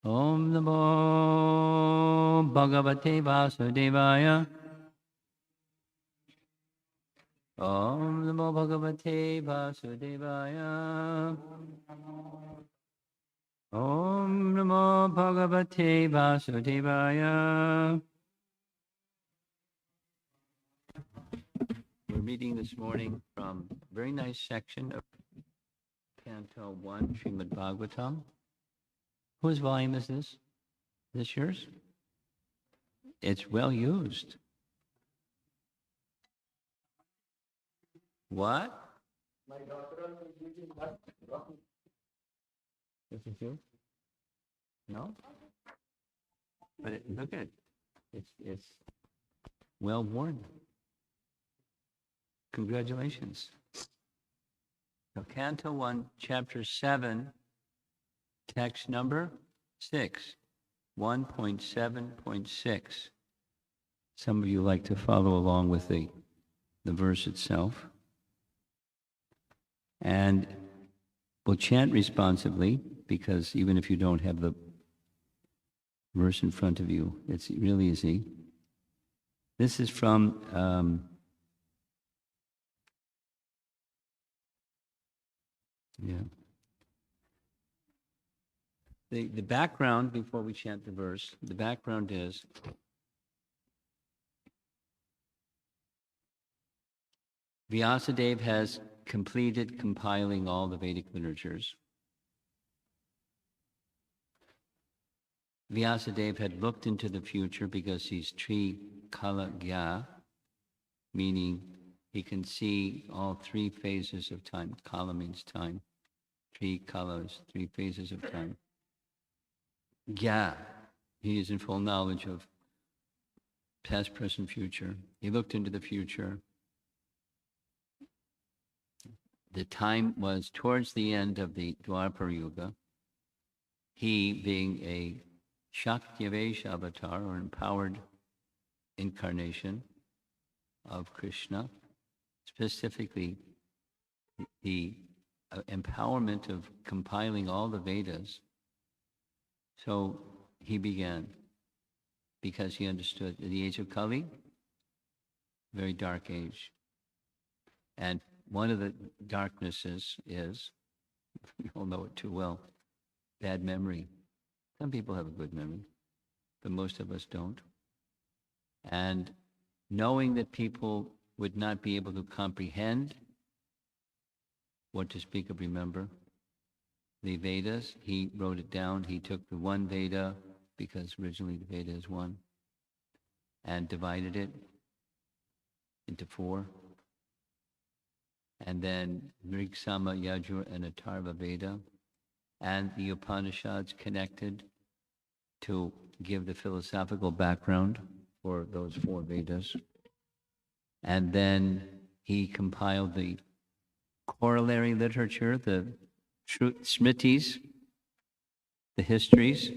Om Namo Bhagavate Vasudevaya. Om Namo Bhagavate Vasudevaya. Om Namo Bhagavate Vasudevaya. We're reading this morning from a very nice section of Canto 1, Srimad Bhagavatam. Whose volume is this? Is this yours? It's well used. What? My daughter is using what? This is you? No? But look at it. It's well worn. Congratulations. So Canto 1, Chapter 7, text number 6, 1.7.6. Some of you like to follow along with the verse itself. And we'll chant responsively, because even if you don't have the verse in front of you, it's really easy. This is from the background, before we chant the verse, the background is Vyasadeva has completed compiling all the Vedic literatures. Vyasadeva had looked into the future because he's Tri Kala Gya, meaning he can see all three phases of time. Kala means time. Tri Kalas, three phases of time. Gya, he is in full knowledge of past, present, future. He looked into the future. The time was towards the end of the Dwapara Yuga. He, being a Shaktivesh avatar, or empowered incarnation of Krishna, specifically the empowerment of compiling all the Vedas. So he began, because he understood the age of Kali, very dark age. And one of the darknesses is, we all know it too well, bad memory. Some people have a good memory, but most of us don't. And knowing that people would not be able to comprehend, what to speak of remember, the Vedas, he wrote it down. He took the one Veda, because originally the Veda is one, and divided it into 4. And then Rig, Sama, Yajur, and Atharva Veda, and the Upanishads connected to give the philosophical background for those 4 Vedas. And then he compiled the corollary literature, the Smritis, the histories,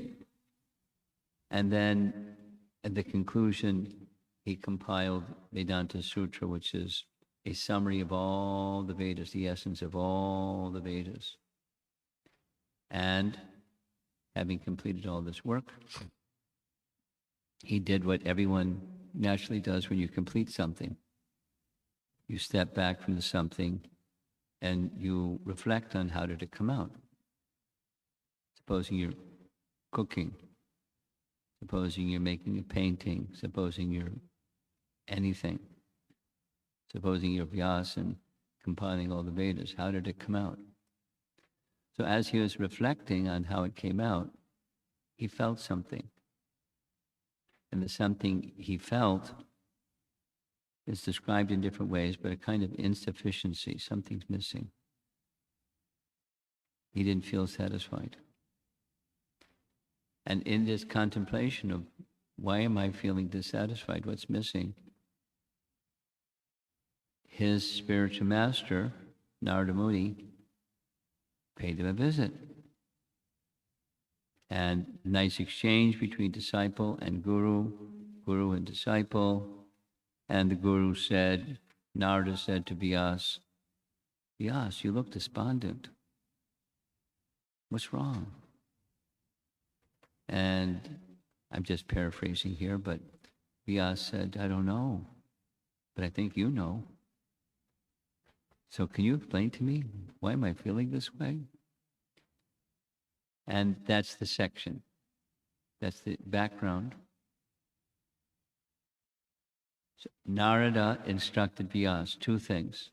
and then at the conclusion, he compiled Vedanta Sutra, which is a summary of all the Vedas, the essence of all the Vedas. And having completed all this work, he did what everyone naturally does when you complete something. You step back from the something and you reflect on how did it come out. Supposing you're cooking, supposing you're making a painting, supposing you're anything, supposing you're Vyasa and compiling all the Vedas, how did it come out? So as he was reflecting on how it came out, he felt something. And the something he felt is described in different ways, but a kind of insufficiency, something's missing. He didn't feel satisfied. And in this contemplation of, why am I feeling dissatisfied? What's missing? His spiritual master, Narada Muni, paid him a visit. And nice exchange between disciple and guru, guru and disciple. And the guru said, Narada said to Vyas, Vyas, you look despondent. What's wrong? And I'm just paraphrasing here, but Vyas said, I don't know, but I think you know. So can you explain to me, why am I feeling this way? And that's the section. That's the background. So Narada instructed Vyas two things.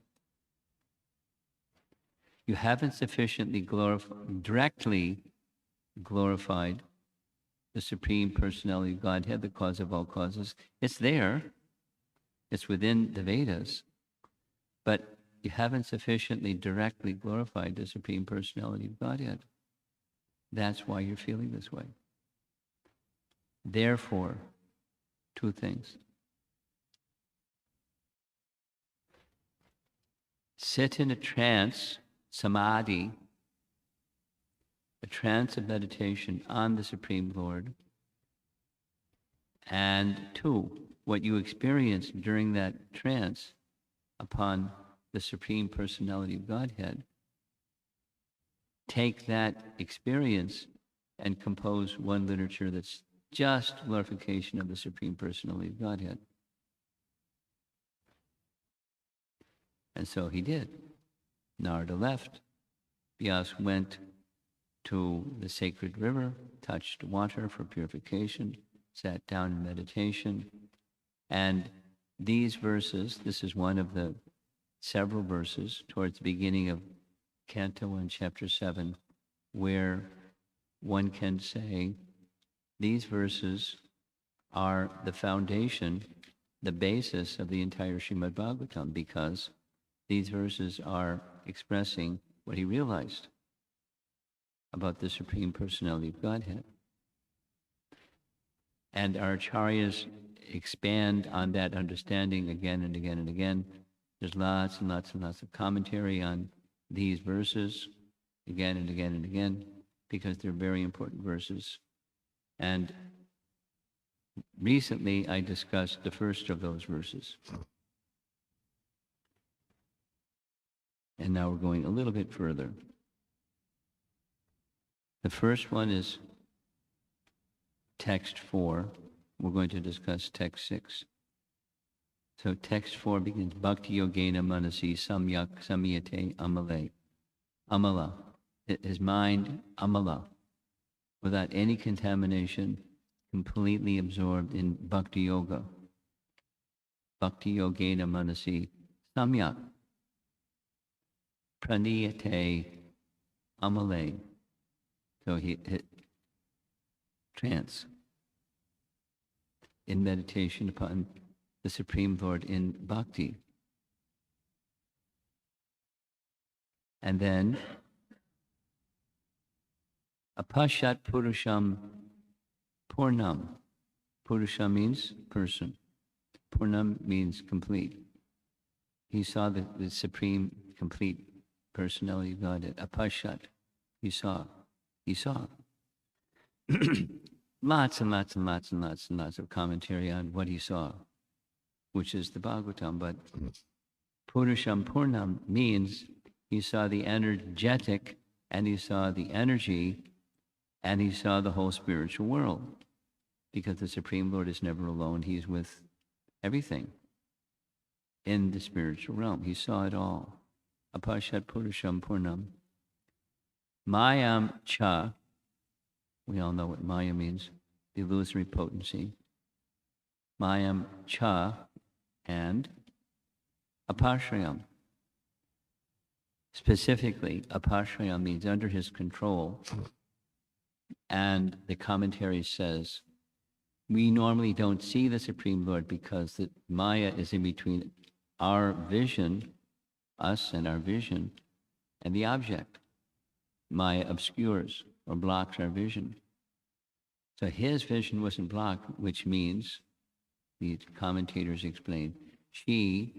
You haven't sufficiently directly glorified the Supreme Personality of Godhead, the cause of all causes. It's there. It's within the Vedas. But you haven't sufficiently directly glorified the Supreme Personality of Godhead. That's why you're feeling this way. Therefore, two things. Sit in a trance, samadhi, a trance of meditation on the Supreme Lord. And two, what you experience during that trance upon the Supreme Personality of Godhead, take that experience and compose one literature that's just glorification of the Supreme Personality of Godhead. And so he did. Narada left. Vyas went to the sacred river, touched water for purification, sat down in meditation. And these verses, this is one of the several verses towards the beginning of Canto 1, Chapter 7, where one can say these verses are the foundation, the basis of the entire Srimad Bhagavatam, because these verses are expressing what he realized about the Supreme Personality of Godhead. And our acharyas expand on that understanding again and again and again. There's lots and lots and lots of commentary on these verses again and again and again, because they're very important verses. And recently I discussed the first of those verses. And now we're going a little bit further. The first one is text 4. We're going to discuss text 6. So text 4 begins, Bhakti Yogena Manasi Samyak Samyate Amale. Amala. His mind, Amala, without any contamination, completely absorbed in Bhakti Yoga. Bhakti Yogena Manasi Samyak. Praniyate Amale. So he hit trance in meditation upon the Supreme Lord in bhakti. And then Apashat Purusham Purnam. Purusha means person. Purnam means complete. He saw the Supreme complete personality of God. Apashat. He saw. Lots and lots and lots and lots and lots of commentary on what he saw, which is the Bhagavatam. But Purusham Purnam means he saw the energetic, and he saw the energy, and he saw the whole spiritual world. Because the Supreme Lord is never alone. He's with everything in the spiritual realm. He saw it all. Apashat Purusham Purnam. Mayam Cha. We all know what Maya means, the illusory potency. Mayam Cha and Apashrayam. Specifically, Apashrayam means under his control. And the commentary says, we normally don't see the Supreme Lord because the Maya is in between our vision, us and our vision, and the object. Maya obscures or blocks our vision. So his vision wasn't blocked, which means, the commentators explain, she,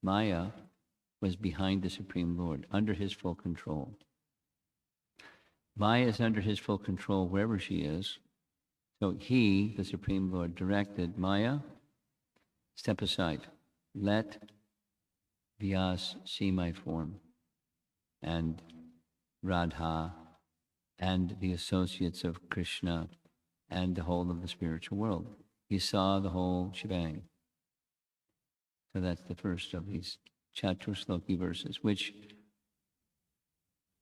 Maya, was behind the Supreme Lord, under his full control. Maya is under his full control wherever she is. So he, the Supreme Lord, directed Maya, step aside. Let Vyas see my form. And Radha and the associates of Krishna and the whole of the spiritual world. He saw the whole shebang. So that's the first of these Chaturshloki verses, which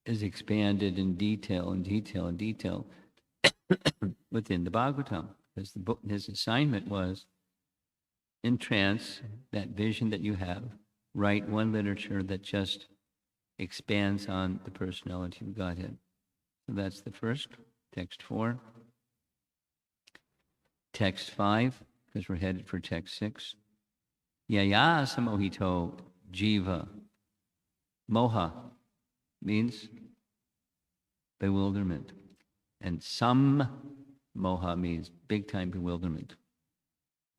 is expanded in detail within the Bhagavatam. Because the book, his assignment was, in trance, that vision that you have, write one literature that just expands on the personality of Godhead. So that's the first, text 4. Text 5, because we're headed for text 6. Yaya samohito jiva. Moha means bewilderment. And sam moha means big time bewilderment.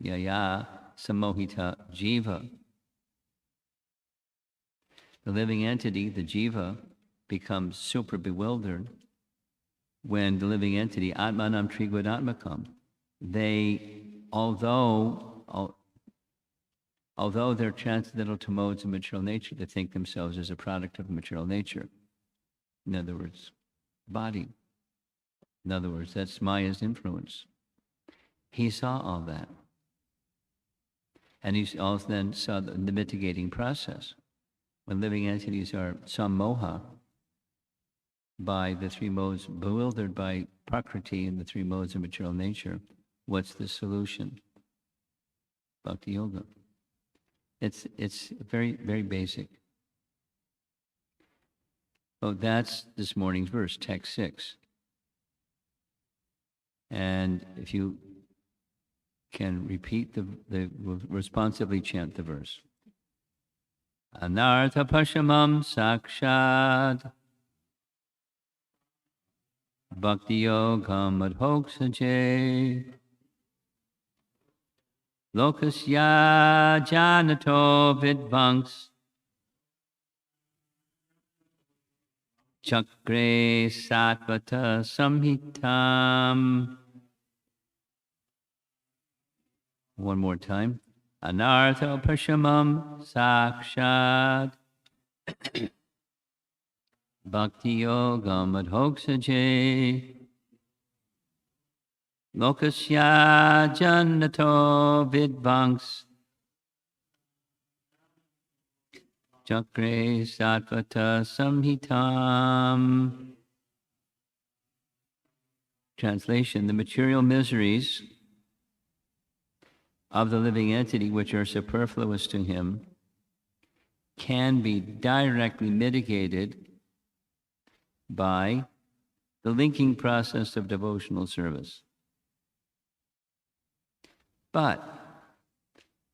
Yaya samohita jiva. The living entity, the jiva, becomes super bewildered when the living entity, atmanam trigvadatmakam, they, although they're transcendental to modes of material nature, they think themselves as a product of material nature. In other words, body. In other words, that's Maya's influence. He saw all that. And he also then saw the mitigating process. When living entities are sammoha by the three modes, bewildered by prakriti and the three modes of material nature, what's the solution? Bhakti yoga. It's very, very basic. So that's this morning's verse, text 6. And if you can repeat responsively chant the verse. Anartha pashamam sakshad bhakti yogam adhoksaje lokasya janato vidvanks chakre satvata samhitam. One more time. Anartha pashamam sakshad bhakti yogam adhoksaje lokasya jannato vidvanks chakre satvata samhitam. Translation: the material miseries of the living entity, which are superfluous to him, can be directly mitigated by the linking process of devotional service. But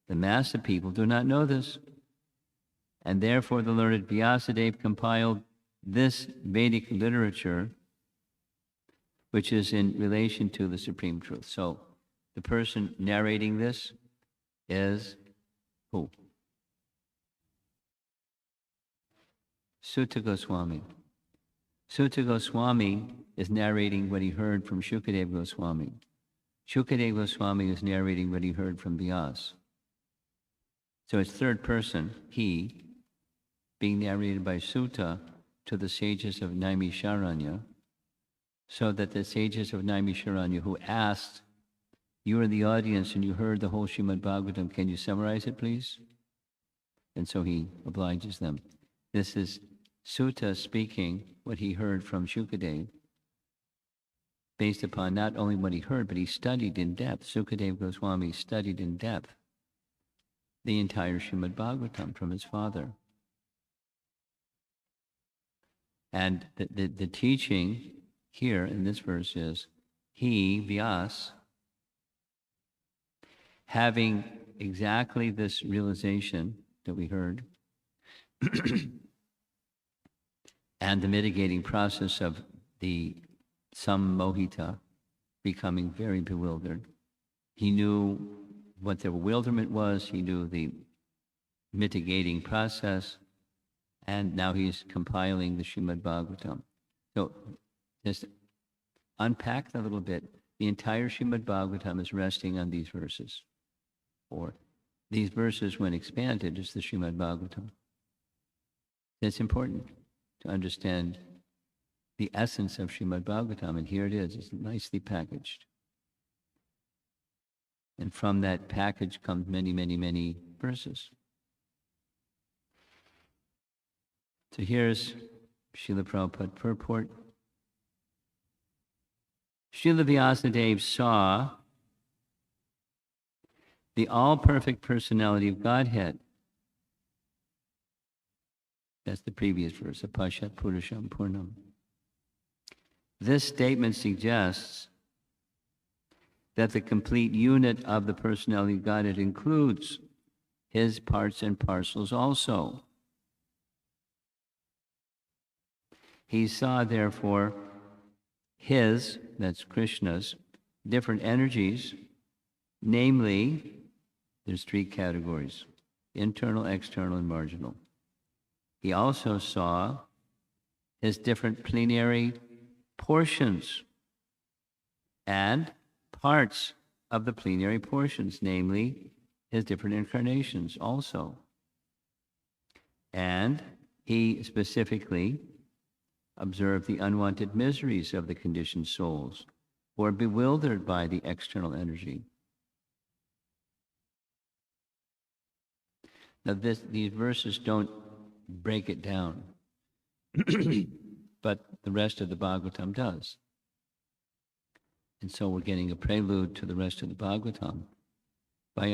the mass of people do not know this, and therefore the learned Vyasadeva compiled this Vedic literature, which is in relation to the Supreme Truth. So, the person narrating this is who? Sutta Goswami. Sutta Goswami is narrating what he heard from Shukadeva Goswami. Shukadeva Goswami is narrating what he heard from Vyasa. So it's third person, he, being narrated by Sutta to the sages of Naimisharanya, so that the sages of Naimisharanya who asked, you were in the audience and you heard the whole Srimad Bhagavatam, can you summarize it, please? And so he obliges them. This is Sutta speaking what he heard from Shukadeva, based upon not only what he heard, but he studied in depth. Sukadeva Goswami studied in depth the entire Srimad Bhagavatam from his father. And the teaching here in this verse is, he, Vyasa, having exactly this realization that we heard, and the mitigating process of the sammohita, becoming very bewildered. He knew what the bewilderment was, he knew the mitigating process, and now he's compiling the Srimad Bhagavatam. So just unpack that a little bit. The entire Srimad Bhagavatam is resting on these verses. Or these verses, when expanded, is the Srimad Bhagavatam. It's important to understand the essence of Srimad Bhagavatam, and here it is. It's nicely packaged. And from that package comes many, many, many verses. So here's Srila Prabhupada purport. Srila Vyasadeva saw the all-perfect personality of Godhead. That's the previous verse, Apashat Purusham Purnam. This statement suggests that the complete unit of the personality of Godhead includes his parts and parcels also. He saw, therefore, his, that's Krishna's, different energies, namely, there's three categories, internal, external, and marginal. He also saw his different plenary portions and parts of the plenary portions, namely his different incarnations also. And he specifically observed the unwanted miseries of the conditioned souls who are bewildered by the external energy. Now these verses don't break it down, but the rest of the Bhagavatam does. And so we're getting a prelude to the rest of the Bhagavatam by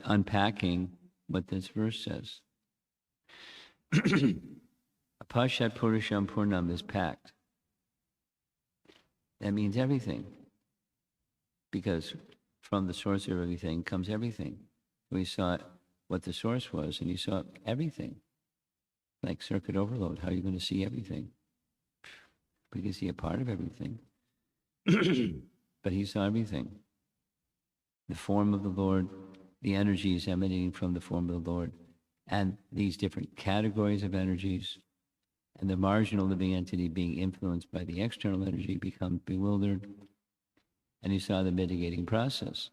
unpacking what this verse says. Apashat Purusham Purnam is packed. That means everything. Because from the source of everything comes everything. We saw what the source was, and you saw everything. Like circuit overload, how are you going to see everything? We can see a part of everything. But he saw everything. The form of the Lord, the energies emanating from the form of the Lord, and these different categories of energies, and the marginal living entity being influenced by the external energy becomes bewildered. And he saw the mitigating process.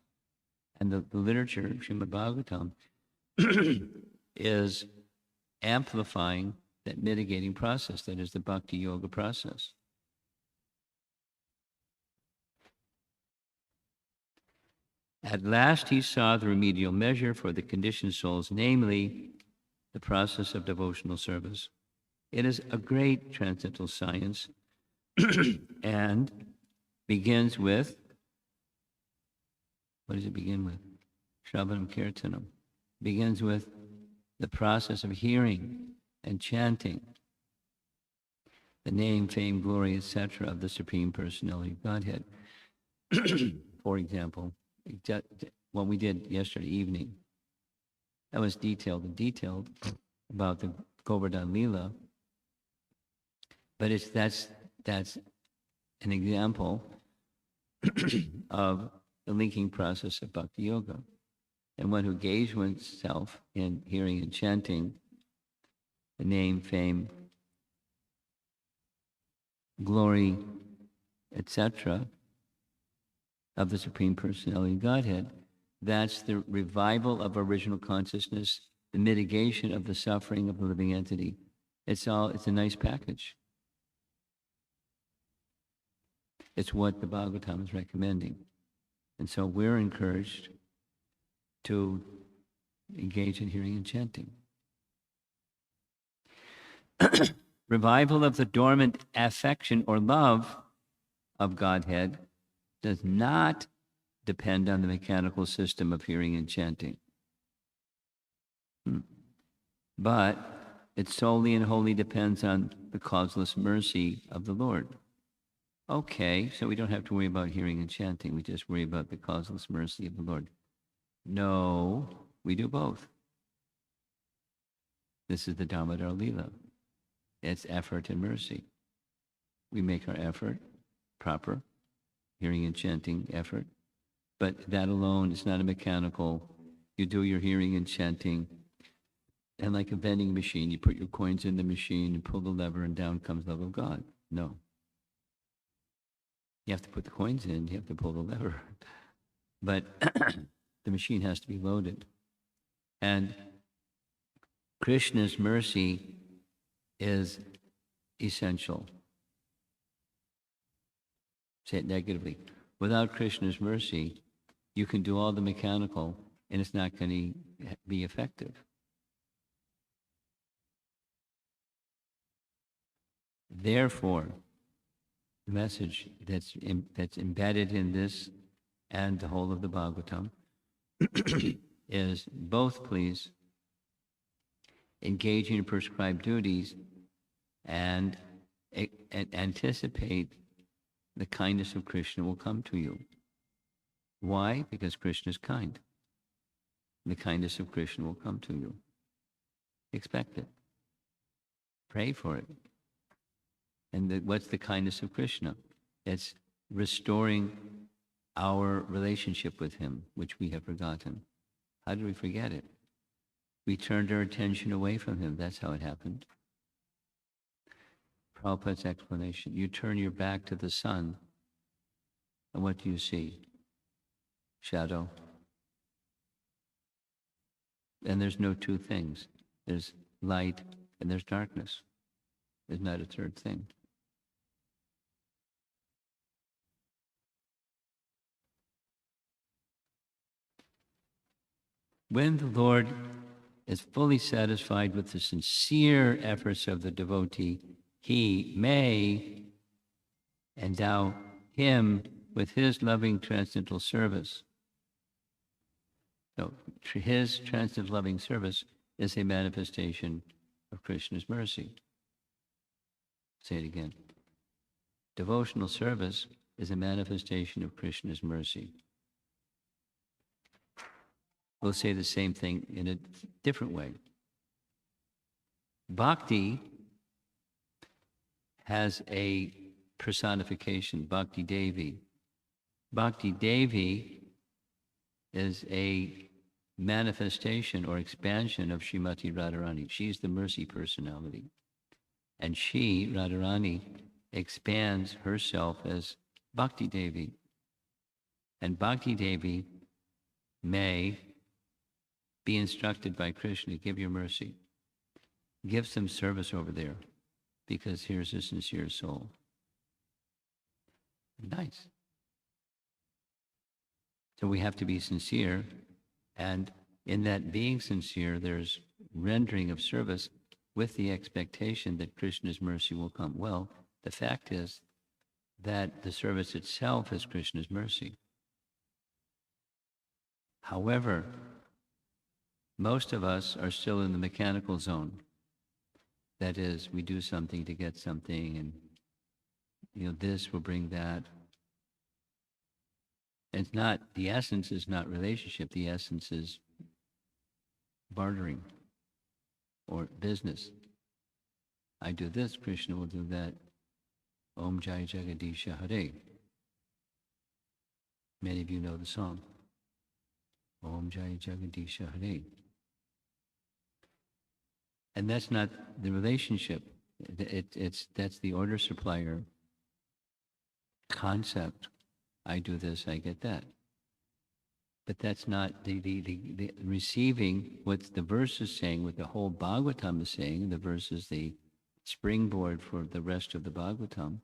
And the literature, Srimad Bhagavatam, is amplifying that mitigating process, that is the bhakti yoga process. At last he saw the remedial measure for the conditioned souls, namely the process of devotional service. It is a great transcendental science and begins with, what does it begin with? Shravanam Kirtanam. Begins with the process of hearing and chanting the name, fame, glory, etc. of the Supreme Personality of Godhead. For example, what we did yesterday evening, that was detailed about the Govardhan Leela, but that's an example of the linking process of Bhakti Yoga. And one who engages oneself in hearing and chanting the name, fame, glory, etc. of the Supreme Personality of Godhead, that's the revival of original consciousness, the mitigation of the suffering of the living entity. It's a nice package. It's what the Bhagavatam is recommending. And so we're encouraged to engage in hearing and chanting. Revival of the dormant affection or love of Godhead does not depend on the mechanical system of hearing and chanting. But it solely and wholly depends on the causeless mercy of the Lord. Okay, so we don't have to worry about hearing and chanting. We just worry about the causeless mercy of the Lord. No, we do both. This is the Damodar Leela. It's effort and mercy. We make our effort proper, hearing and chanting effort, but that alone is not a mechanical. You do your hearing and chanting, and like a vending machine, you put your coins in the machine and pull the lever and down comes love of God. No. You have to put the coins in, you have to pull the lever. But the machine has to be loaded. And Krishna's mercy is essential. Say it negatively. Without Krishna's mercy, You can do all the mechanical, and it's not going to be effective. Therefore, the message that's embedded in this and the whole of the Bhagavatam is both, please, engaging in prescribed duties and anticipate the kindness of Krishna will come to you. Why? Because Krishna is kind. The kindness of Krishna will come to you. Expect it. Pray for it. And what's the kindness of Krishna? It's restoring our relationship with him, which we have forgotten. How did we forget it? We turned our attention away from him. That's how it happened. Prabhupada's explanation. You turn your back to the sun, and what do you see? Shadow. And there's no two things. There's light and there's darkness. There's not a third thing. When the Lord is fully satisfied with the sincere efforts of the devotee, he may endow him with his loving transcendental service. So his transcendental loving service is a manifestation of Krishna's mercy. Say it again. Devotional service is a manifestation of Krishna's mercy. We'll say the same thing in a different way. Bhakti has a personification, Bhakti Devi. Bhakti Devi is a manifestation or expansion of Srimati Radharani. She's the mercy personality. And she, Radharani, expands herself as Bhakti Devi. And Bhakti Devi may be instructed by Krishna, give your mercy. Give some service over there, because here's a sincere soul. Nice. So we have to be sincere, and in that being sincere, there's rendering of service with the expectation that Krishna's mercy will come. Well, the fact is that the service itself is Krishna's mercy. However, most of us are still in the mechanical zone. That is, we do something to get something, and this will bring that. It's not, the essence is not relationship, the essence is bartering or business. I do this, Krishna will do that. Om Jai Jagadisha Hare. Many of you know the song. Om Jai Jagadisha Hare. And that's not the relationship. That's the order supplier concept. I do this, I get that. But that's not the receiving what the verse is saying, what the whole Bhagavatam is saying. The verse is the springboard for the rest of the Bhagavatam.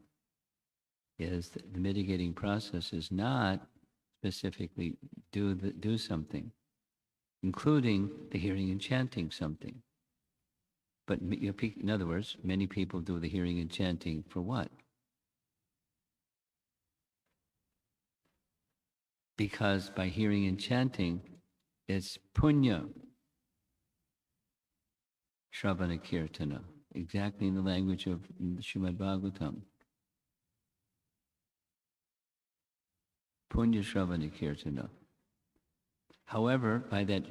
Is the mitigating process is not specifically do something, including the hearing and chanting something. But in other words, many people do the hearing and chanting for what? Because by hearing and chanting, it's punya, shravana kirtana, exactly in the language of the Srimad Bhagavatam. Punya shravana kirtana. However, by that,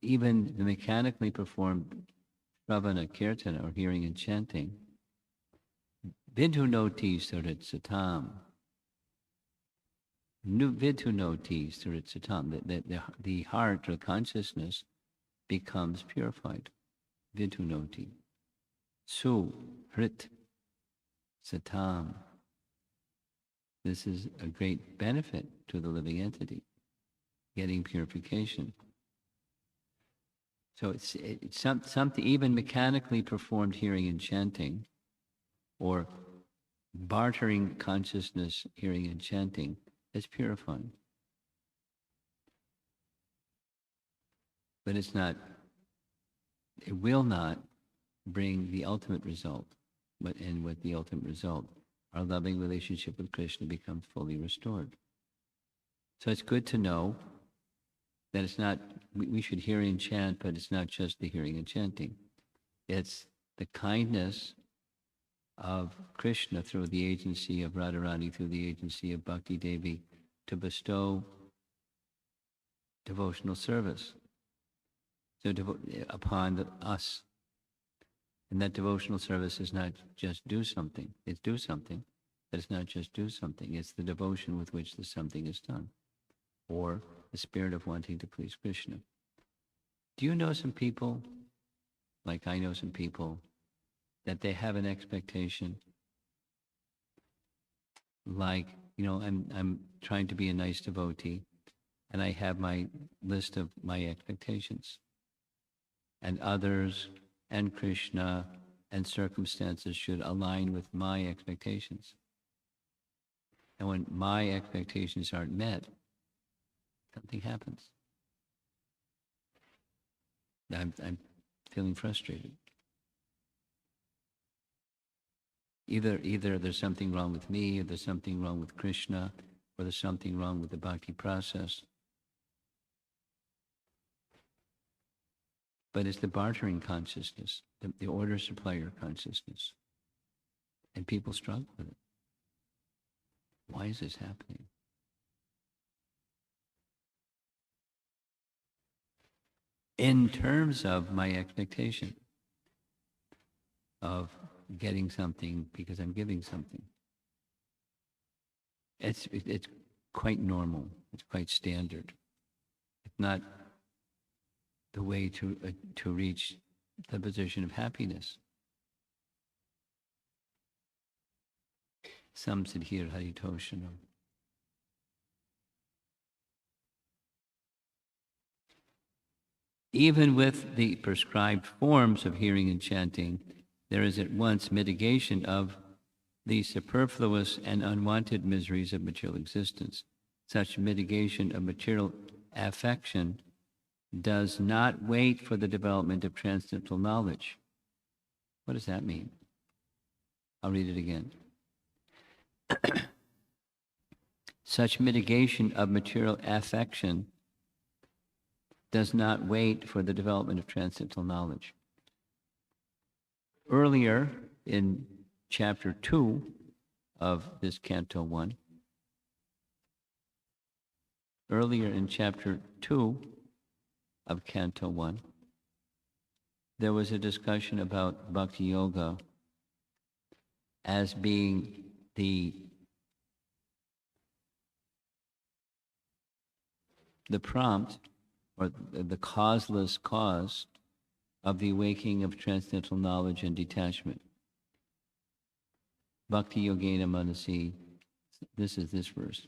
even the mechanically performed shravana kirtana, or hearing and chanting, vidhunoti sarit satam. Vidhunoti sarit satam. The heart or consciousness becomes purified. Vidhunoti. Su hrit satam. This is a great benefit to the living entity, getting purification. So it's something, even mechanically performed hearing and chanting, or bartering consciousness, hearing and chanting, is purifying. but it's not, it will not bring the ultimate result. And with the ultimate result, our loving relationship with Krishna becomes fully restored. So it's good to know that it's not, we should hear and chant, but it's not just the hearing and chanting. It's the kindness of Krishna through the agency of Radharani, through the agency of Bhakti Devi, to bestow devotional service upon us. And that devotional service is not just do something, it's do something, but it's not just do something, it's the devotion with which the something is done, or the spirit of wanting to please Krishna. Do you know some people, like I know some people, that they have an expectation, like, I'm trying to be a nice devotee, and I have my list of my expectations. And others and Krishna and circumstances should align with my expectations. And when my expectations aren't met, something happens. I'm feeling frustrated. Either there's something wrong with me, or there's something wrong with Krishna, or there's something wrong with the bhakti process. But it's the bartering consciousness, the order-supplier consciousness. And people struggle with it. Why is this happening? In terms of my expectation of getting something because I'm giving something. It's quite normal. It's quite standard. It's not the way to reach the position of happiness. Samsiddhir Haritoshanam. Even with the prescribed forms of hearing and chanting, there is at once mitigation of the superfluous and unwanted miseries of material existence. Such mitigation of material affection does not wait for the development of transcendental knowledge. What does that mean? I'll read it again. Such mitigation of material affection does not wait for the development of transcendental knowledge. Earlier in chapter 2 of this Canto 1, earlier in chapter 2 of Canto 1, there was a discussion about Bhakti Yoga as being the prompt, or the causeless cause of the awakening of transcendental knowledge and detachment. Bhakti Yogena Manasi, this is this verse.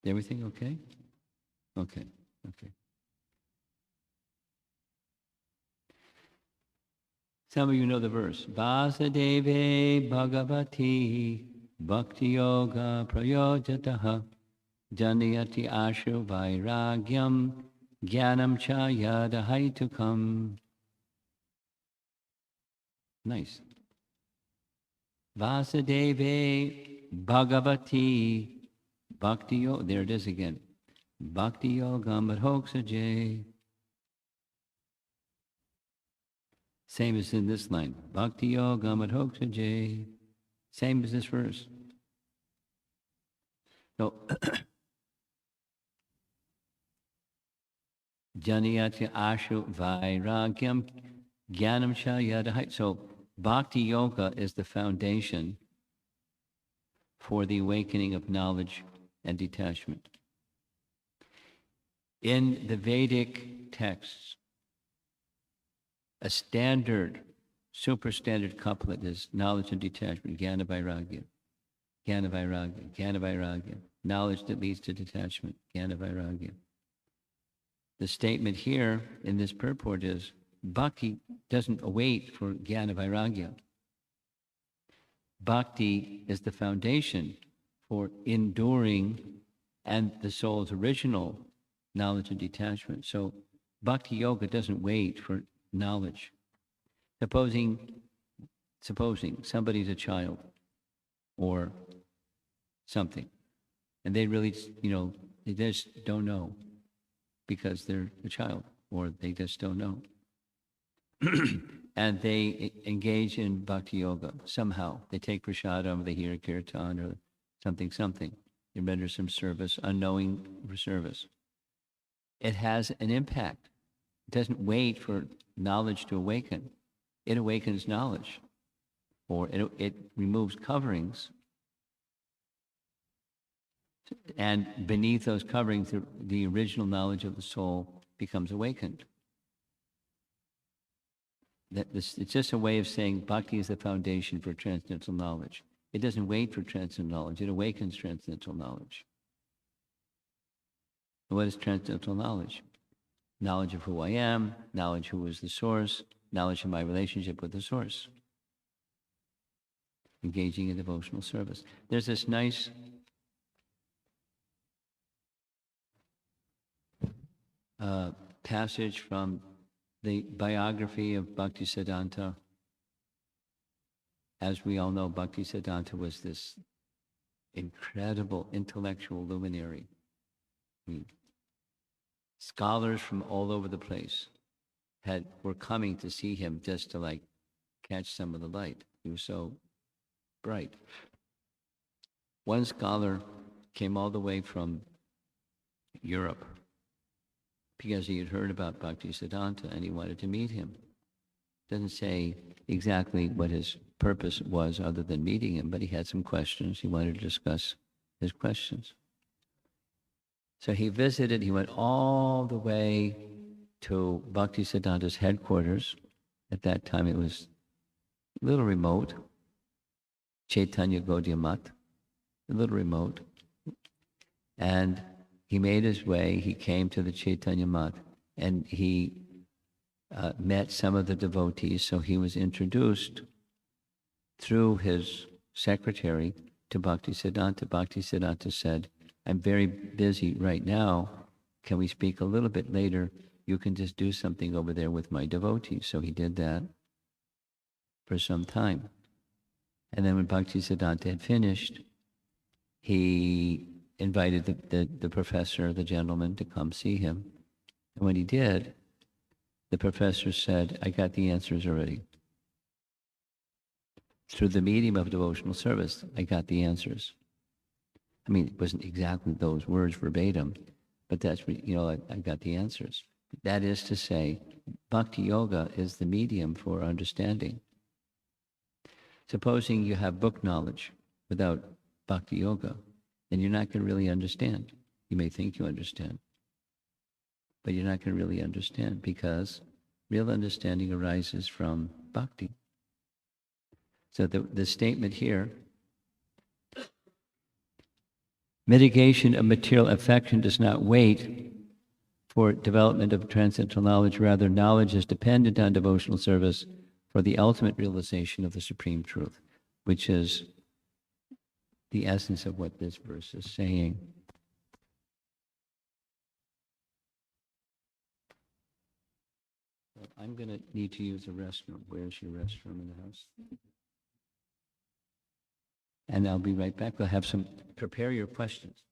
Everything okay? Okay. Some of you know the verse. Vasudeve Bhagavati Bhakti Yoga Prayojataha Janayati Ashu Vairagyam Jnanam Cha Yadahaitukam. Nice. Vasudeve Bhagavati Bhakti Yoga. There it is again. Bhakti Yoga Madhoksaje. Same as in this line. Bhakti Yoga Madhoksaje. Same as this verse. So, Janiyati Ashu Vairagyam Jnanam Cha Yadahai. So, Bhakti Yoga is the foundation for the awakening of knowledge and detachment. In the Vedic texts, a standard, super standard couplet is knowledge and detachment, Jnana Vairagya, Jnana Vairagya, Jnana Vairagya, knowledge that leads to detachment, Jnana Vairagya. the statement here in this purport is bhakti doesn't await for jnana vairagya. Bhakti is the foundation for enduring and the soul's original knowledge and detachment. So bhakti yoga doesn't wait for knowledge. Supposing somebody's a child or something, and they really, they just don't know because they're a child, or they just don't know. And they engage in bhakti yoga somehow. They take prasadam, they hear a kirtan or something. They render some service, unknowing service. It has an impact. It doesn't wait for knowledge to awaken. It awakens knowledge, or it removes coverings. And beneath those coverings, the original knowledge of the soul becomes awakened. It's just a way of saying bhakti is the foundation for transcendental knowledge. It doesn't wait for transcendental knowledge. It awakens transcendental knowledge. And what is transcendental knowledge? Knowledge of who I am, knowledge who is the source, knowledge of my relationship with the source. Engaging in devotional service. There's this nice passage from the biography of Bhaktisiddhanta. As we all know, Bhaktisiddhanta was this incredible intellectual luminary. Scholars from all over the place were coming to see him just to catch some of the light. He was so bright. One scholar came all the way from Europe because he had heard about Bhaktisiddhanta and he wanted to meet him. Doesn't say exactly what his purpose was other than meeting him, but he had some questions. He wanted to discuss his questions. So he went all the way to Bhaktisiddhanta's headquarters. At that time it was a little remote, Chaitanya Gaudiya Math, a little remote. And he made his way, he came to the Chaitanya Math, and he met some of the devotees, so he was introduced through his secretary to Bhaktisiddhanta. Bhaktisiddhanta said, I'm very busy right now. Can we speak a little bit later? You can just do something over there with my devotees. So he did that for some time. And then when Bhaktisiddhanta had finished, he invited the professor, the gentleman, to come see him. And when he did, the professor said, I got the answers already. Through the medium of devotional service, I got the answers. I mean, it wasn't exactly those words verbatim, but that's, I got the answers. That is to say, bhakti yoga is the medium for understanding. Supposing you have book knowledge without bhakti yoga, then you're not going to really understand. You may think you understand, but you're not going to really understand because real understanding arises from bhakti. So the statement here, mitigation of material affection does not wait for development of transcendental knowledge. Rather, knowledge is dependent on devotional service for the ultimate realization of the supreme truth, which is the essence of what this verse is saying. I'm going to need to use a restroom. Where's your restroom in the house? And I'll be right back. We'll have prepare your questions.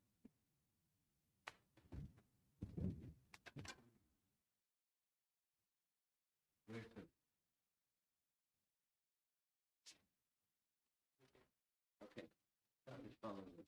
Okay. I don't have to follow you.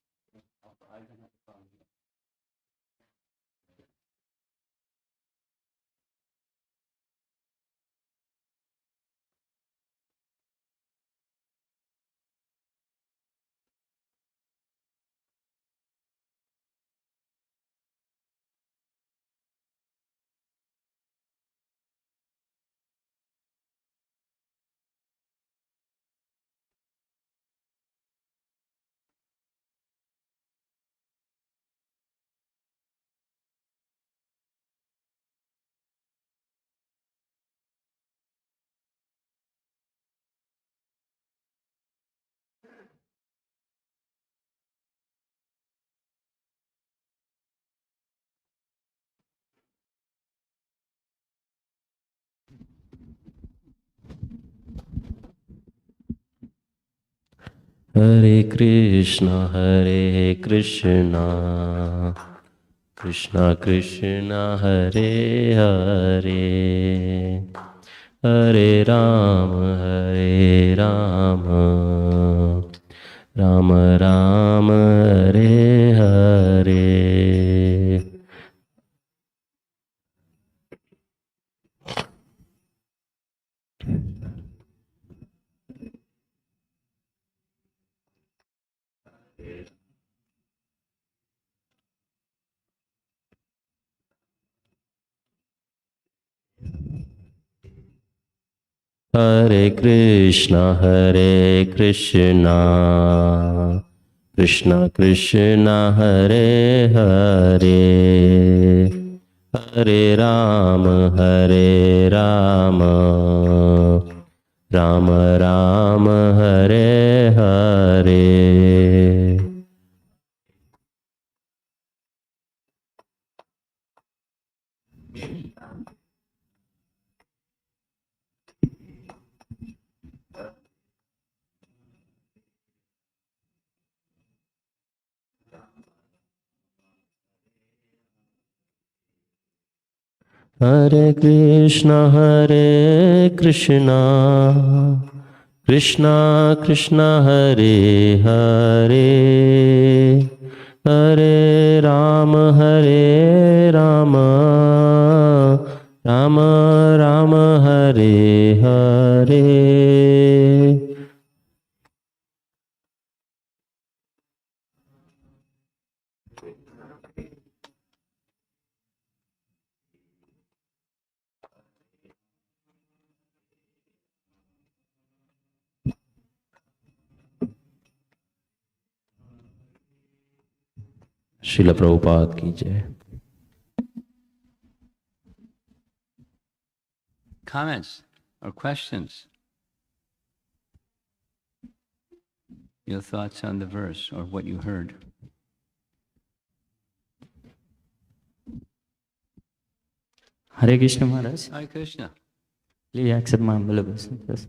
Hare Krishna, Krishna Krishna, Hare Hare, Hare Rama, Rama Rama, Hare Hare. Hare Krishna, Krishna Krishna, Hare Hare, Hare Rama, Rama Rama, Hare Hare. Hare Krishna, Krishna Krishna, Hare Hare, Hare Rama, Rama Rama, Hare Hare. Srila Prabhupada ki jai. Comments or questions? Your thoughts on the verse or what you heard? Hare Krishna Maharaj, Hare Krishna. please accept my humble obeisance.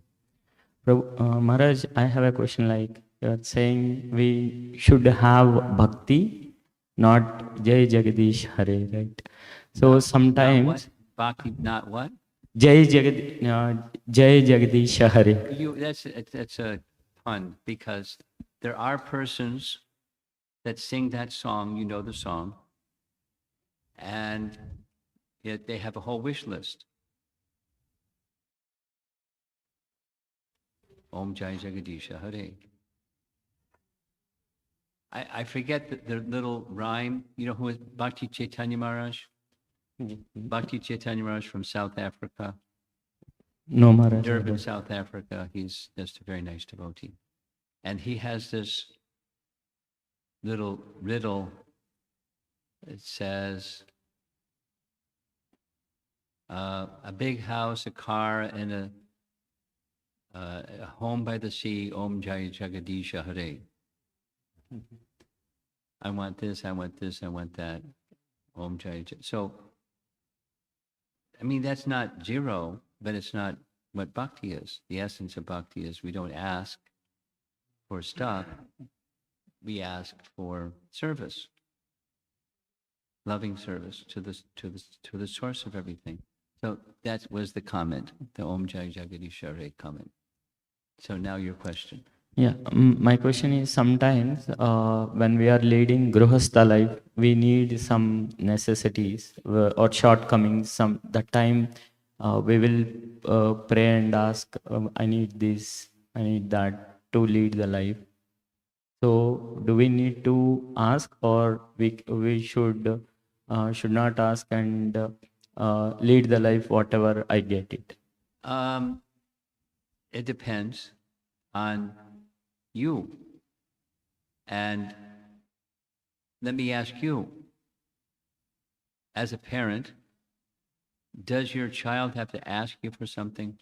Maharaj, I have a question like you are saying we should have bhakti, not Jai Jagadish Hare, right? So Not sometimes what? Bhakti, not what? Jai Jagadish Hare. That's a pun because there are persons that sing that song, you know the song, and yet they have a whole wish list. Om Jai Jagadisha Hare. I forget the little rhyme. You know who is Bhakti Chaitanya Maharaj? Bhakti Chaitanya Maharaj from South Africa, No Maharaj. I Durban, don't. South Africa. He's just a very nice devotee. And he has this little riddle. It says, a big house, a car, and a home by the sea, Om Jai Jagadisha Hare. I want this, I want this, I want that. Om Jai. So, I mean, that's not zero, but it's not what bhakti is. The essence of bhakti is we don't ask for stuff, we ask for service, loving service to the source of everything. So that was the comment, the Om Jai Jagadisha Hare comment. So now your question. Yeah, my question is sometimes when we are leading Gruhastha life, we need some necessities or shortcomings. Some that time we will pray and ask, I need this, I need that to lead the life. So do we need to ask, or we should not ask and lead the life whatever I get it? It depends on you. And let me ask you, as a parent, does your child have to ask you for something?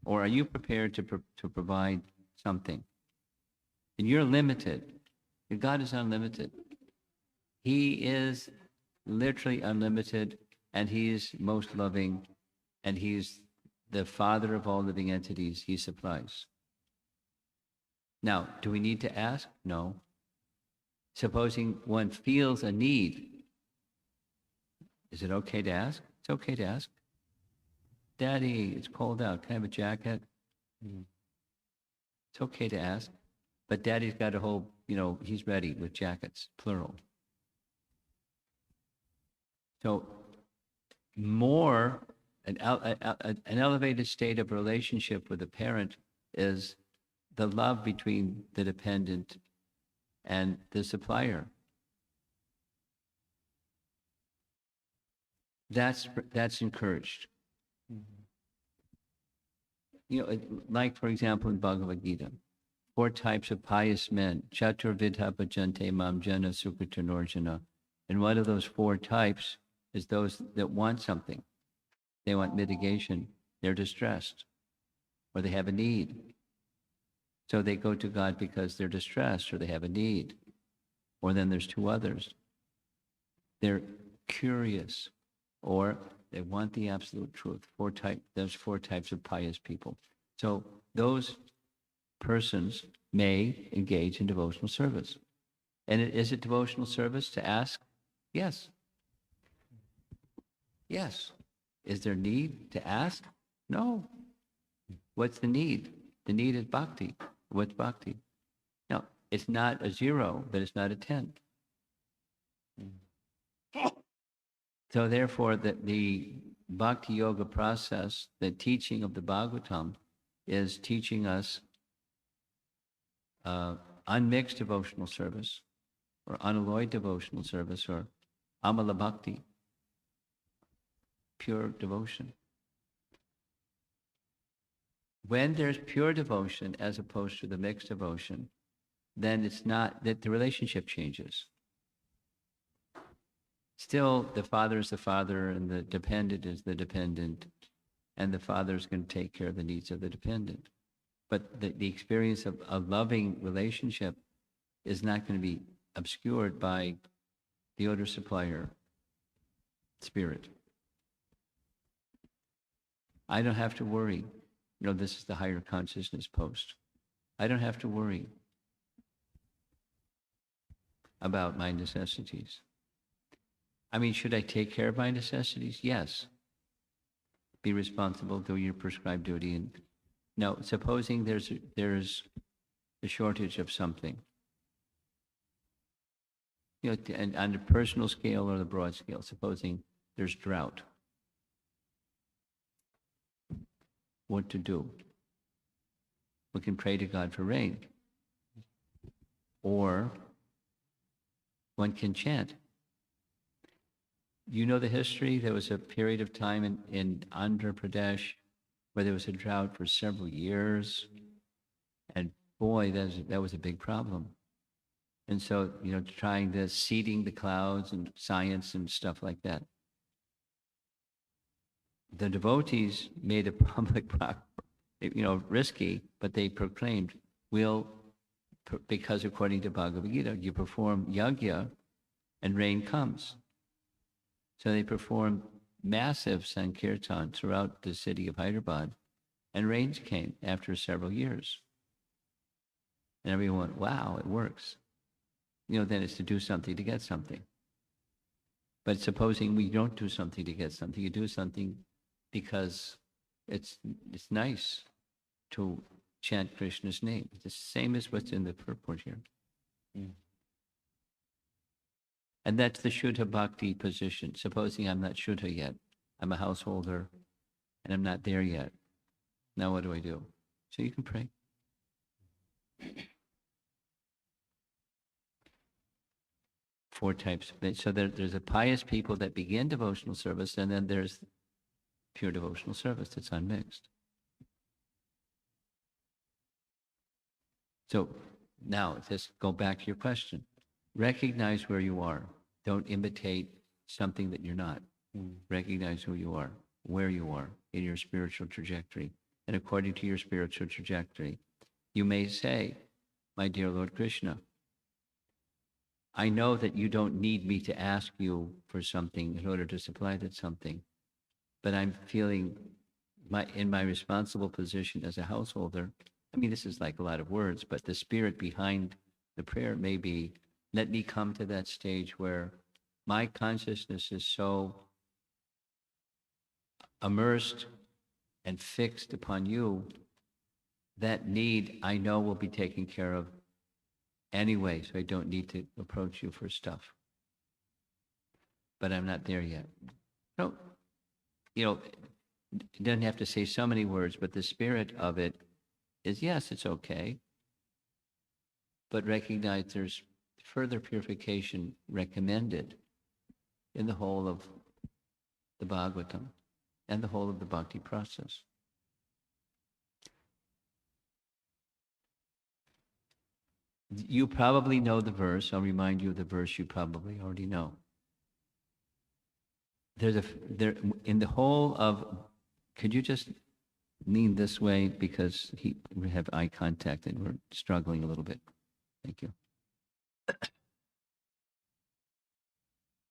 Or are you prepared to provide something? And you're limited. Your God is unlimited. He is literally unlimited, and He is most loving, and He's the Father of all living entities. He supplies. Now, do we need to ask? No. Supposing one feels a need, is it okay to ask? It's okay to ask. Daddy, it's cold out. Can I have a jacket? It's okay to ask. But Daddy's got a whole, he's ready with jackets, plural. So more, an elevated state of relationship with a parent is the love between the dependent and the supplier. That's encouraged. Like, for example, in Bhagavad Gita, 4 types of pious men, Chaturvidha bhajante mam jana sukritanarjana. And one of those 4 types is those that want something. They want mitigation. They're distressed, or they have a need. So they go to God because they're distressed or they have a need. Or then there's 2 others. They're curious, or they want the absolute truth. There's 4 types of pious people. So those persons may engage in devotional service. And is it devotional service to ask? Yes. Yes. Is there need to ask? No. What's the need? The need is bhakti. What's bhakti? No, it's not a 0, but it's not a 10. So therefore, the bhakti yoga process, the teaching of the Bhagavatam, is teaching us unmixed devotional service, or unalloyed devotional service, or amala bhakti, pure devotion. When there's pure devotion as opposed to the mixed devotion, then it's not that the relationship changes. Still, the father is the father and the dependent is the dependent, and the father is going to take care of the needs of the dependent. But the experience of a loving relationship is not going to be obscured by the odor supplier spirit. I don't have to worry. This is the higher consciousness post. I don't have to worry about my necessities. I mean, should I take care of my necessities? Yes. Be responsible, do your prescribed duty. And now, supposing there's a shortage of something, and on the personal scale or the broad scale, supposing there's drought. What to do? We can pray to God for rain. Or one can chant. You know the history? There was a period of time in Andhra Pradesh where there was a drought for several years. And boy, that was a big problem. And so, trying to seeding the clouds and science and stuff like that. The devotees made a public, risky, but they proclaimed, because according to Bhagavad Gita, you perform yajna and rain comes. So they performed massive sankirtan throughout the city of Hyderabad, and rains came after several years. And everyone went, wow, it works. Then it's to do something to get something. But supposing we don't do something to get something, you do something because it's nice to chant Krishna's name. It's the same as what's in the purport here. And that's the Shuddha Bhakti position. Supposing I'm not Shuddha yet, I'm a householder, and I'm not there yet. Now what do I do? So you can pray. Four types. So there's a pious people that begin devotional service, and then there's pure devotional service that's unmixed. So now, let's go back to your question. Recognize where you are. Don't imitate something that you're not. Recognize who you are, where you are in your spiritual trajectory. And according to your spiritual trajectory, you may say, my dear Lord Krishna, I know that you don't need me to ask you for something in order to supply that something, but I'm feeling in my responsible position as a householder, I mean, this is like a lot of words, but the spirit behind the prayer may be, let me come to that stage where my consciousness is so immersed and fixed upon you, that need I know will be taken care of anyway, so I don't need to approach you for stuff. But I'm not there yet. So, it doesn't have to say so many words, but the spirit of it is, yes, it's okay, but recognize there's further purification recommended in the whole of the Bhagavatam and the whole of the bhakti process. You probably know the verse. I'll remind you of the verse you probably already know. In the whole of, could you just lean this way because we have eye contact and we're struggling a little bit. Thank you.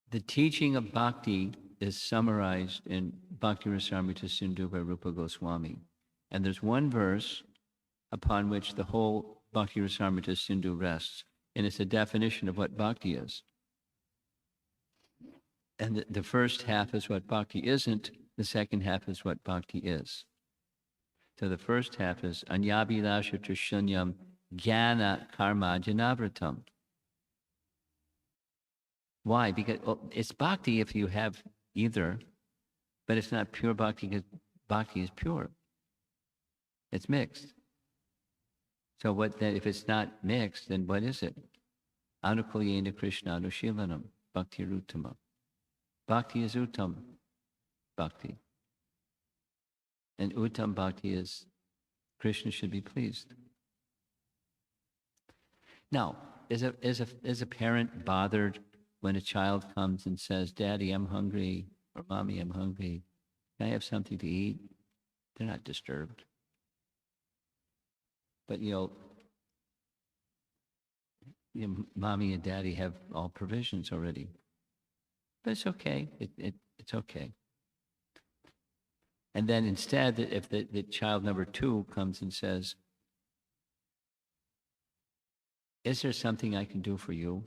The teaching of bhakti is summarized in Bhakti Rasamrita Sindhu by Rupa Goswami. And there's one verse upon which the whole Bhakti Rasamrita Sindhu rests, and it's a definition of what bhakti is. And the first half is what bhakti isn't, the second half is what bhakti is. So the first half is Anyabhilasha Trishunyam Jnana Karma Janavratam. Why? Because it's bhakti if you have either, but it's not pure bhakti because bhakti is pure. It's mixed. So what then, if it's not mixed, then what is it? Anukulyena Krishna Anushilanam Bhakti Ruttama. Bhakti is Uttam Bhakti. And Uttam Bhakti is Krishna should be pleased. Now, is a parent bothered when a child comes and says, Daddy, I'm hungry, or Mommy, I'm hungry. Can I have something to eat? They're not disturbed. But Mommy and Daddy have all provisions already. But it's okay. It's okay. And then instead, if the child number 2 comes and says, is there something I can do for you?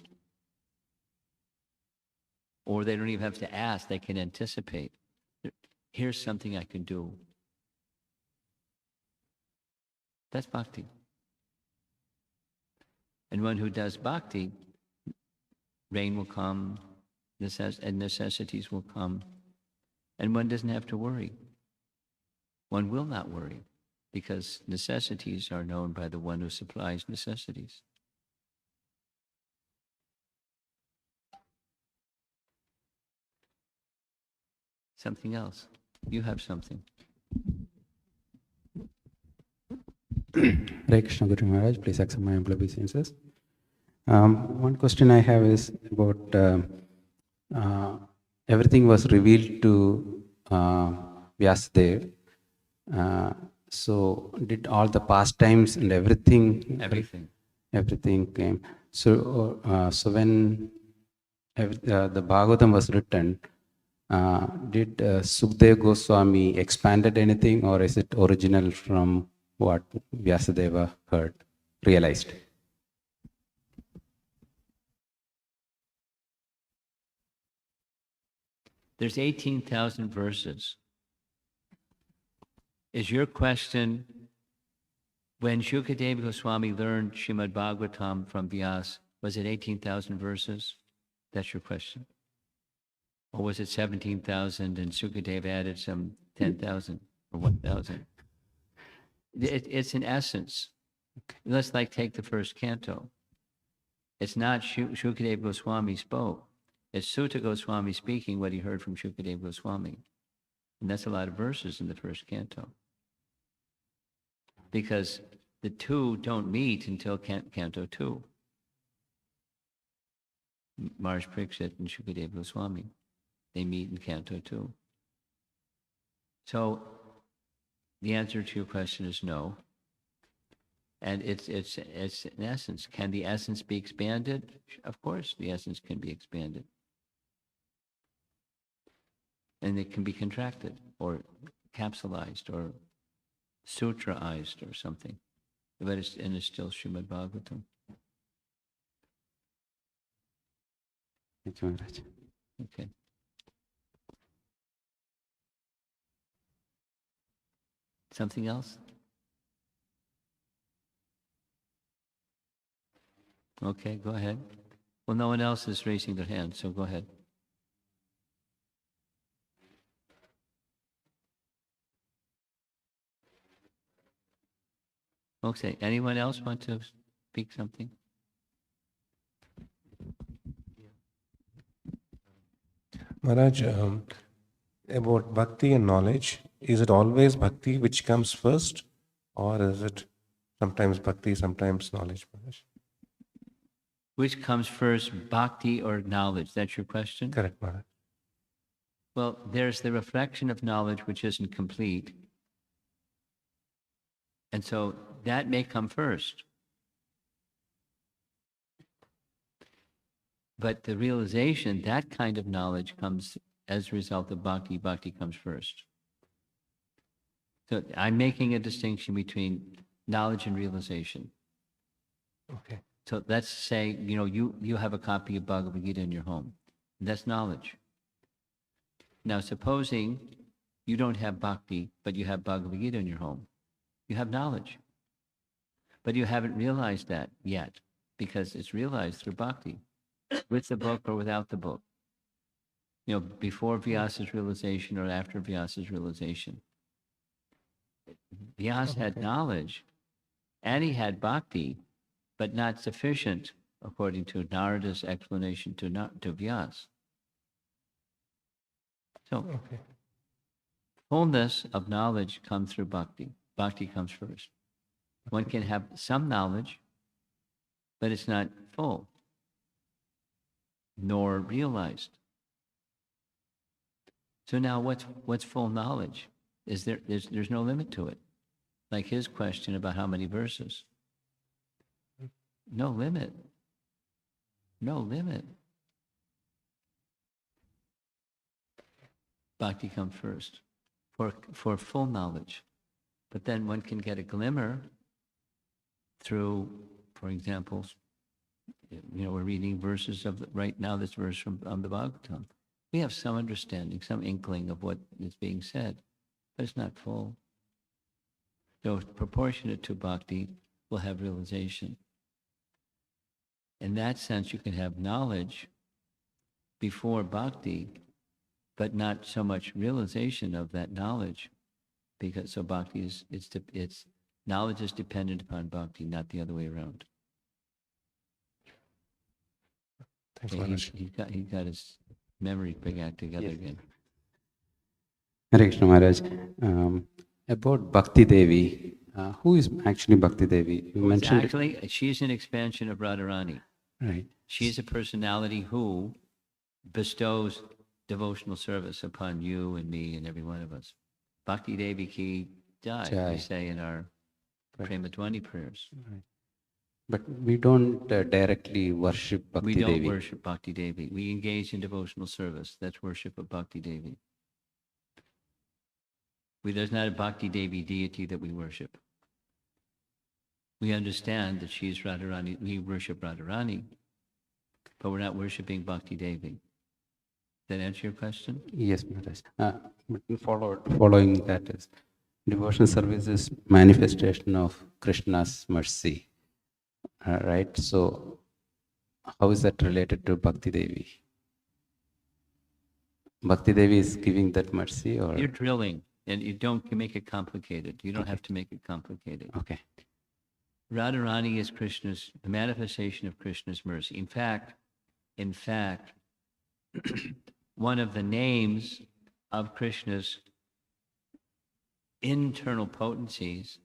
Or they don't even have to ask, they can anticipate. Here's something I can do. That's bhakti. And one who does bhakti, rain will come, and necessities will come, and one doesn't have to worry. One will not worry, because necessities are known by the one who supplies necessities. Something else. You have something. Hare Krishna Guru Maharaj, please accept my humble obeisances. One question I have is about everything was revealed to Vyasadeva. So did all the pastimes and everything came. So when the Bhagavatam was written, did Sukadeva Goswami expanded anything, or is it original from what Vyasadeva realized? There's 18,000 verses. Is your question, when Shukadeva Goswami learned Srimad Bhagavatam from Vyasa, was it 18,000 verses? That's your question. Or was it 17,000 and Sukadeva added some 10,000 or 1,000? It's in essence. Let's take the first canto. It's not Shukadeva Goswami spoke. It's Sutta Goswami speaking what he heard from Shukadeva Goswami. And that's a lot of verses in the first canto. Because the two don't meet until canto 2. Maharaj Parikshit and Shukadeva Goswami. They meet in canto 2. So the answer to your question is no. And it's in essence. Can the essence be expanded? Of course, the essence can be expanded. And it can be contracted or capsulized or sutraized or something. but it's still Srimad Bhagavatam. Thank you, Maharaj. Okay. Something else? Okay, go ahead. Well, no one else is raising their hand, so go ahead. Okay, anyone else want to speak something? Maharaj, about bhakti and knowledge, is it always bhakti which comes first, or is it sometimes bhakti, sometimes knowledge, Maharaj? Which comes first, bhakti or knowledge? That's your question? Correct, Maharaj. Well, there's the reflection of knowledge which isn't complete. And so that may come first. But the realization, that kind of knowledge comes as a result of bhakti. Bhakti comes first. So I'm making a distinction between knowledge and realization. Okay. So let's say, you have a copy of Bhagavad Gita in your home. That's knowledge. Now, supposing you don't have bhakti, but you have Bhagavad Gita in your home. You have knowledge. But you haven't realized that yet, because it's realized through bhakti, with the book or without the book. Before Vyasa's realization or after Vyasa's realization. Vyasa had knowledge, and he had bhakti, but not sufficient, according to Narada's explanation to Vyasa. So, Okay. fullness of knowledge comes through bhakti. Bhakti comes first. One can have some knowledge, but it's not full, nor realized. So now what's full knowledge? There's no limit to it. Like his question about how many verses. No limit. No limit. Bhakti comes first for full knowledge. But then one can get a glimmer through, for example, we're reading verses right now, this verse from the Bhagavatam. We have some understanding, some inkling of what is being said, but it's not full. So proportionate to bhakti will have realization. In that sense, you can have knowledge before bhakti, but not so much realization of that knowledge, because so bhakti it's knowledge is dependent upon bhakti, not the other way around. Thanks, Okay, Maharaj. he got his memory back together again. Hare Krishna Maharaj. About Bhakti Devi, who is actually Bhakti Devi? You mentioned it. Actually, she's an expansion of Radharani. Right. She's a personality who bestows devotional service upon you and me and every one of us. Bhakti Devi Ki Jai, Jai. we say in our Prema Dhwani prayers. Right. But we don't directly worship Bhakti We don't Devi. worship Bhakti Devi. We engage in devotional service. That's worship of Bhakti Devi. There's not a Bhakti Devi deity that we worship. We understand that she is Radharani. We worship Radharani, but we're not worshiping Bhakti Devi. Does that answer your question? Yes, Maharaj. But following that is devotional service is manifestation of Krishna's mercy. Right? So how is that related to Bhakti Devi? Bhakti Devi is giving that mercy, or? You're drilling, and you don't make it complicated. You don't have to make it complicated. Okay. Radharani is the manifestation of Krishna's mercy. In fact, one of the names of Krishna's internal potencies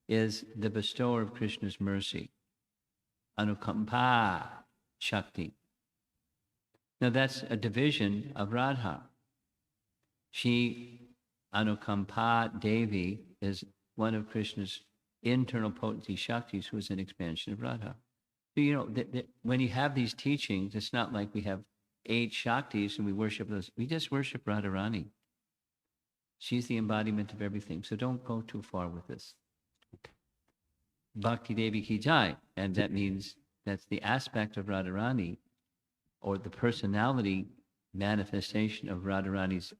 is the bestower of Krishna's mercy, Anukampa Shakti. Now that's a division of Radha. She, Anukampa Devi, is one of Krishna's internal potency Shaktis, who is an expansion of Radha. So, when you have these teachings, it's not like we have 8 Shaktis and we worship those. We just worship Radharani. She's the embodiment of everything. So don't go too far with this. Bhakti Devi Ki Jai. And that means that's the aspect of Radharani, or the personality manifestation of Radharani's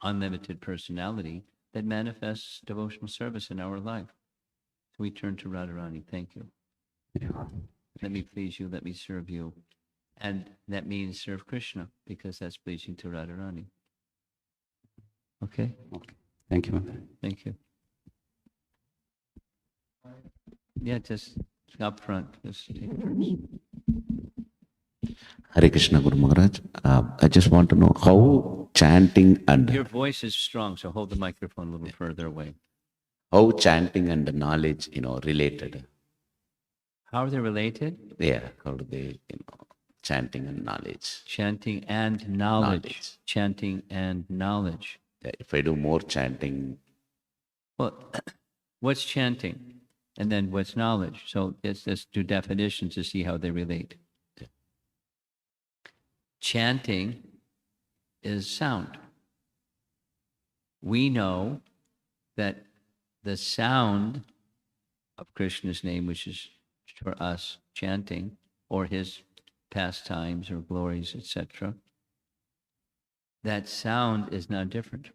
unlimited personality that manifests devotional service in our life. So we turn to Radharani. Thank you. Let me please you, let me serve you. And that means serve Krishna, because that's pleasing to Radharani. Okay? Okay. Thank you, Maharaj. Thank you. Yeah, just up front. Just take turns. Hare Krishna, Guru Maharaj. I just want to know how chanting and Your voice is strong, so hold the microphone a little further away. knowledge, related. How are they related? Yeah, how do they, chanting and knowledge. Chanting and knowledge. Knowledge. Chanting and knowledge. Yeah, if I do more chanting, Well, what's chanting? And then what's knowledge? So let's do definitions to see how they relate. Chanting is sound. We know that the sound of Krishna's name, which is for us chanting, or his pastimes or glories, etc., that sound is not different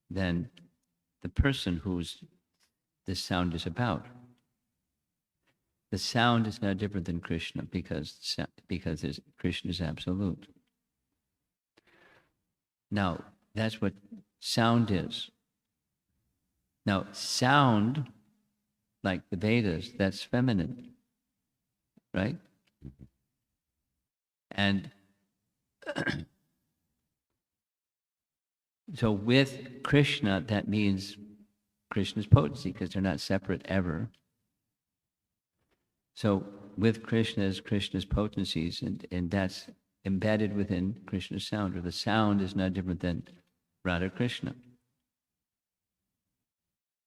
than the person whose this sound is about. The sound is not different than Krishna because Krishna is absolute. Now, that's what sound is. Now, sound, like the Vedas, that's feminine, right? And so with Krishna, that means Krishna's potency, because they're not separate ever. So with Krishna is Krishna's potencies, and that's embedded within Krishna's sound, or the sound is not different than Radha Krishna.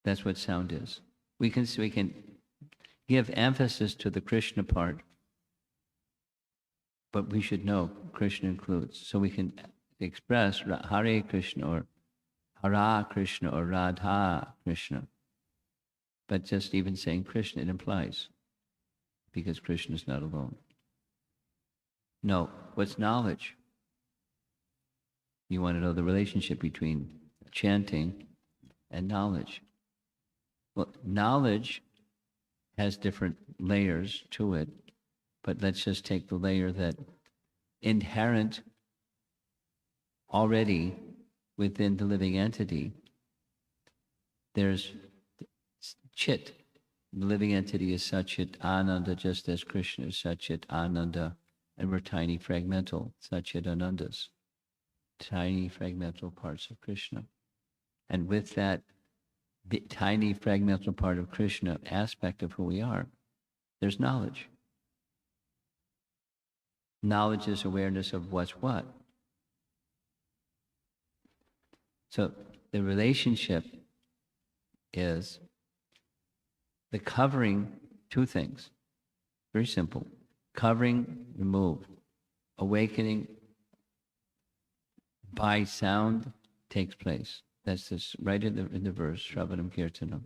That's what sound is. We can give emphasis to the Krishna part, but we should know Krishna includes. So we can express Hare Krishna or Hara Krishna or Radha Krishna. But just even saying Krishna, it implies, because Krishna is not alone. No, what's knowledge? You want to know the relationship between chanting and knowledge. Well, knowledge has different layers to it, but let's just take the layer that inherent already within the living entity. There's Chit. The living entity is Satchit Ananda, just as Krishna is Satchit Ananda, and we're tiny fragmental Satchit Anandas, tiny fragmental parts of Krishna. And with that tiny fragmental part of Krishna aspect of who we are, there's knowledge. Knowledge is awareness of what's what. So the relationship is the covering, two things, very simple. Covering, remove. Awakening by sound takes place. That's this right in the verse, Shravanam Kirtanam.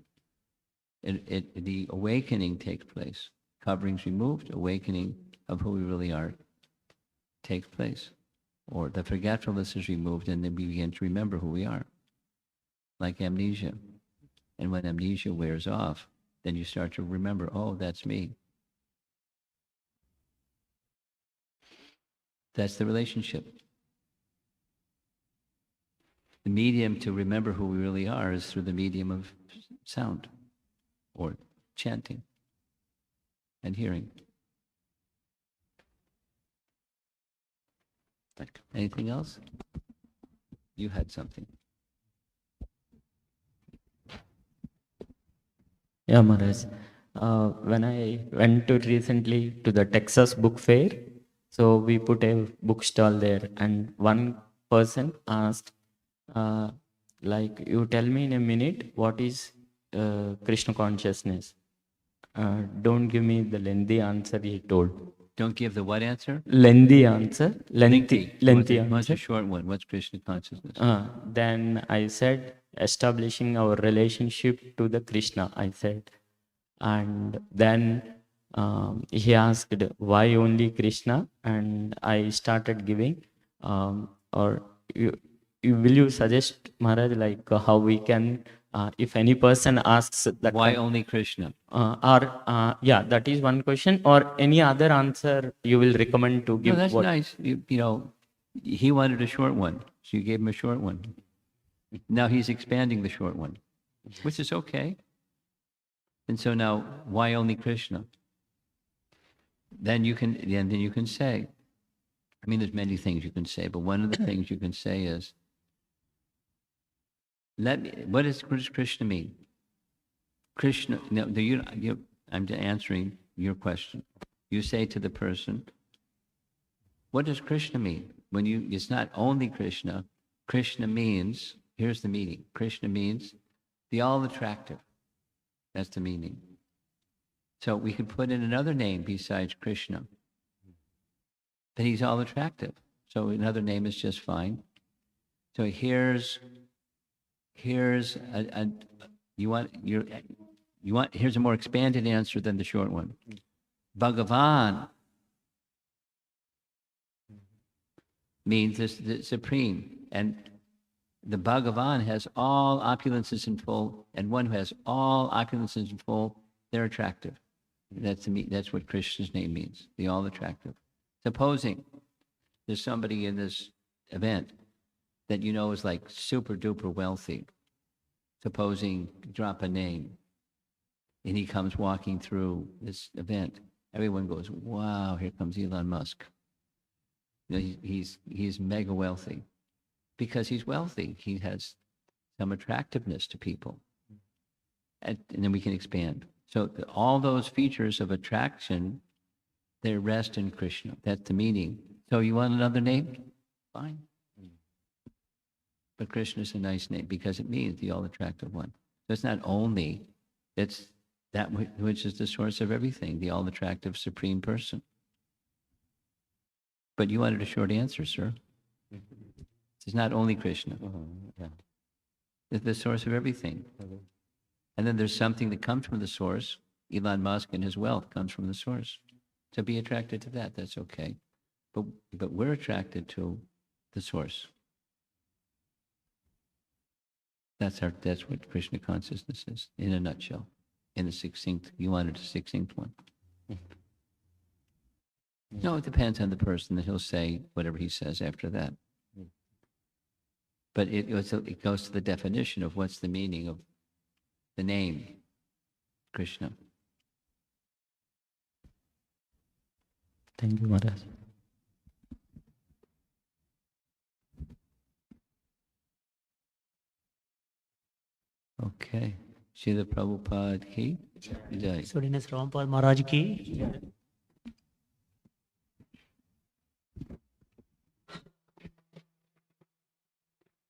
The awakening takes place. Coverings removed, awakening of who we really are takes place. Or the forgetfulness is removed, and then we begin to remember who we are. Like amnesia. And when amnesia wears off, then you start to remember, oh, that's me. That's the relationship. The medium to remember who we really are is through the medium of sound or chanting and hearing. Thank you. Anything else? You had something. Yeah, Maharaj. When I went recently to the Texas Book Fair, so we put a book stall there, and one person asked, you tell me in a minute what is Krishna consciousness. Don't give me the lengthy answer, he told. Don't give the what answer? Lengthy answer. Lengthy What's answer. a short one? What's Krishna consciousness? Then I said, establishing our relationship to the Krishna, I said. And then he asked why only Krishna, and I started giving. Or will you suggest, Maharaj, like how we can, if any person asks that Why only Krishna? yeah, that is one question, or any other answer you will recommend to No, give. that's what? nice. You know, he wanted a short one, so you gave him a short one. Now he's expanding the short one, which is okay. And so now, why only Krishna? Then you can say, I mean, there's many things you can say, but one of the things you can say is, what does Krishna mean? Krishna, no, I'm answering your question. You say to the person, what does Krishna mean? It's not only Krishna. Krishna means, here's the meaning. Krishna means the all attractive. That's the meaning. So we could put in another name besides Krishna. But he's all attractive. So another name is just fine. So here's here's a more expanded answer than the short one. Bhagavan means the supreme, and the Bhagavan has all opulences in full, and one who has all opulences in full, they're attractive. That's what Krishna's name means, the all attractive. Supposing there's somebody in this event that you know is like super duper wealthy. Supposing, drop a name, and he comes walking through this event. Everyone goes, wow, here comes Elon Musk. You know, he's mega wealthy because he's wealthy. He has some attractiveness to people. And then we can expand. So all those features of attraction, they rest in Krishna. That's the meaning. So you want another name? Fine. But Krishna is a nice name because it means the all-attractive one. So it's not only, it's that which is the source of everything, the all-attractive supreme person. But you wanted a short answer, sir. It's not only Krishna. It's the source of everything. And then there's something that comes from the source. Elon Musk and his wealth comes from the source. So be attracted to that. That's okay. But we're attracted to the source. That's what Krishna consciousness is in a nutshell. In the succinct, you wanted a succinct one. No, it depends on the person that he'll say whatever he says after that. But it goes to the definition of what's the meaning of the name Krishna. Thank you, Maharaj. Okay. Srila Prabhupada ki jai. His Holiness Rampal Maharaj ki